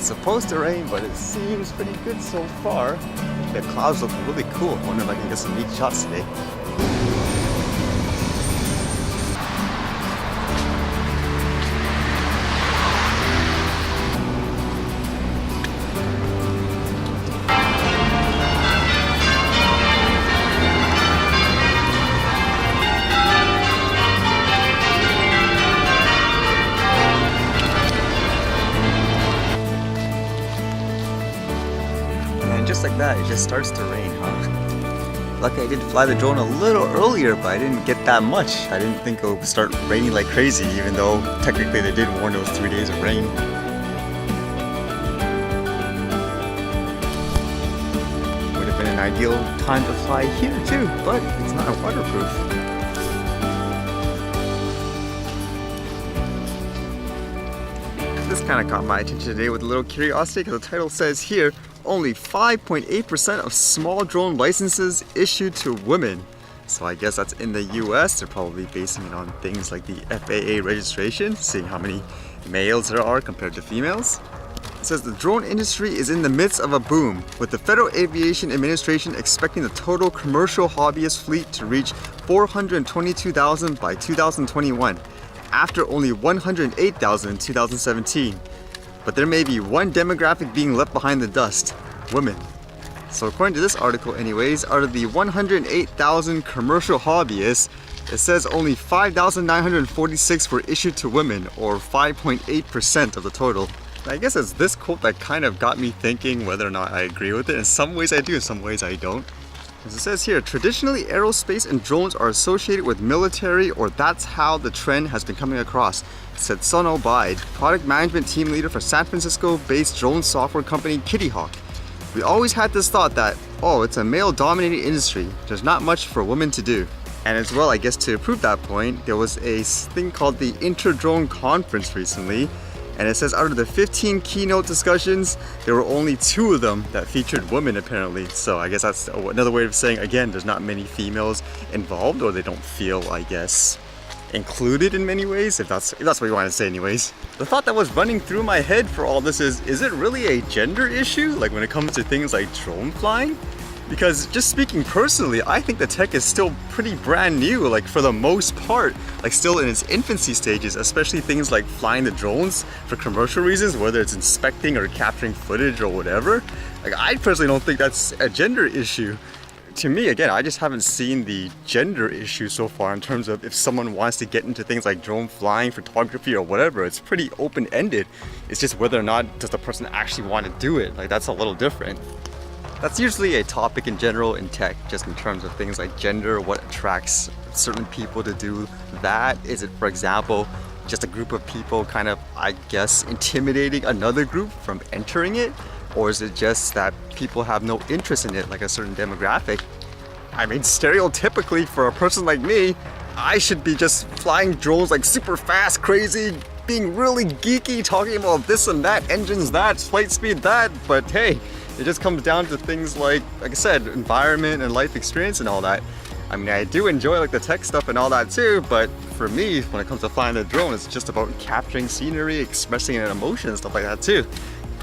supposed to rain, but it seems pretty good so far. The clouds look really cool. I wonder if I can get some neat shots today. Just like that, it just starts to rain, huh? Lucky I did fly the drone a little earlier, but I didn't get that much. I didn't think it would start raining like crazy, even though technically they did warn it was 3 days of rain. Would have been an ideal time to fly here too, but it's not waterproof. This kind of caught my attention today with a little curiosity because the title says here, only 5.8% of small drone licenses issued to women. So I guess that's in the US. They're probably basing it on things like the FAA registration, seeing how many males there are compared to females. It says the drone industry is in the midst of a boom, with the Federal Aviation Administration expecting the total commercial hobbyist fleet to reach 422,000 by 2021, after only 108,000 in 2017. But there may be one demographic being left behind the dust: women. So according to this article anyways, out of the 108,000 commercial hobbyists, it says only 5,946 were issued to women, or 5.8% of the total. I guess it's this quote that kind of got me thinking whether or not I agree with it. In some ways I do, in some ways I don't. As it says here, traditionally aerospace and drones are associated with military, or that's how the trend has been coming across, said Sun Obaid, product management team leader for San Francisco-based drone software company Kitty Hawk. We always had this thought that, oh, it's a male-dominated industry, there's not much for women to do. And as well, I guess to prove that point, there was a thing called the Interdrone Conference recently, and it says out of the 15 keynote discussions, there were only 2 of them that featured women apparently. So I guess that's another way of saying, again, there's not many females involved, or they don't feel, I guess, included in many ways, if that's what you want to say anyways. The thought that was running through my head for all this is it really a gender issue, like when it comes to things like drone flying? Because just speaking personally, I think the tech is still pretty brand new, like for the most part, like still in its infancy stages, especially things like flying the drones for commercial reasons, whether it's inspecting or capturing footage or whatever. Like I personally don't think that's a gender issue. To me, again, I just haven't seen the gender issue so far in terms of if someone wants to get into things like drone flying, photography, or whatever. It's pretty open-ended. It's just whether or not does the person actually want to do it. Like that's a little different. That's usually a topic in general in tech, just in terms of things like gender, what attracts certain people to do that. Is it, for example, just a group of people kind of, I guess, intimidating another group from entering it? Or is it just that people have no interest in it, like a certain demographic? I mean, stereotypically for a person like me, I should be just flying drones like super fast, crazy, being really geeky, talking about this and that, engines that, flight speed that, but hey, it just comes down to things like I said, environment and life experience and all that. I mean, I do enjoy like the tech stuff and all that too, but for me, when it comes to flying the drone, it's just about capturing scenery, expressing an emotion and stuff like that too.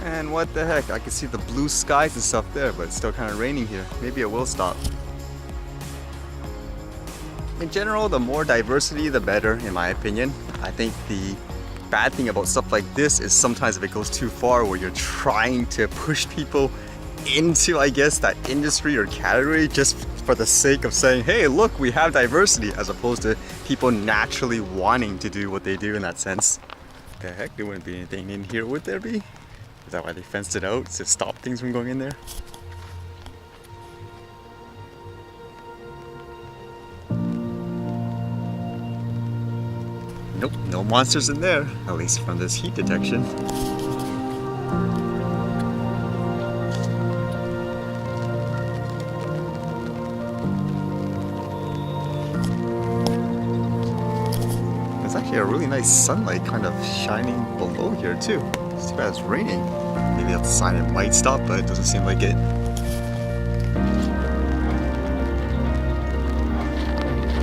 And what the heck, I can see the blue skies and stuff there, but it's still kind of raining here. Maybe it will stop. In general, the more diversity, the better, in my opinion. I think the bad thing about stuff like this is sometimes if it goes too far where you're trying to push people into, I guess, that industry or category just for the sake of saying, hey, look, we have diversity, as opposed to people naturally wanting to do what they do in that sense. The heck, there wouldn't be anything in here, would there be? Is that why they fenced it out, to stop things from going in there? Nope, no monsters in there, at least from this heat detection. There's actually a really nice sunlight kind of shining below here too. It's too bad it's raining. Maybe that's a sign it might stop, but it doesn't seem like it.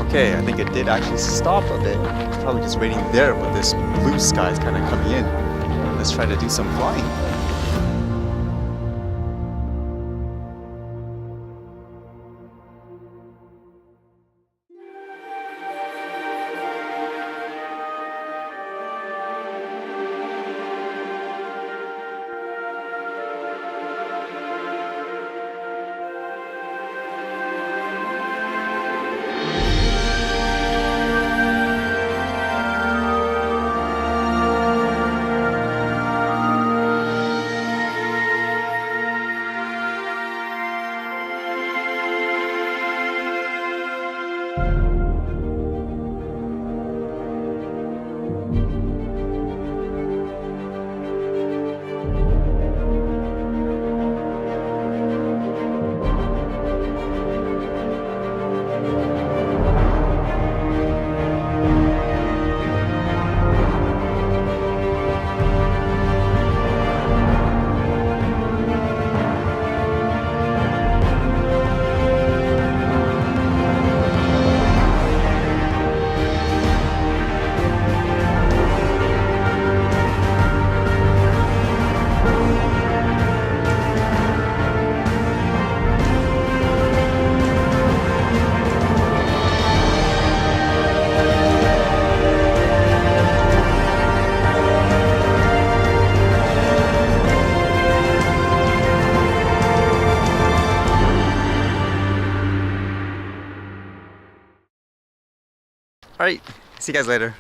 Okay, I think it did actually stop a bit. It's probably just raining there with this blue skies kind of coming in. Let's try to do some flying. Alright, see you guys later.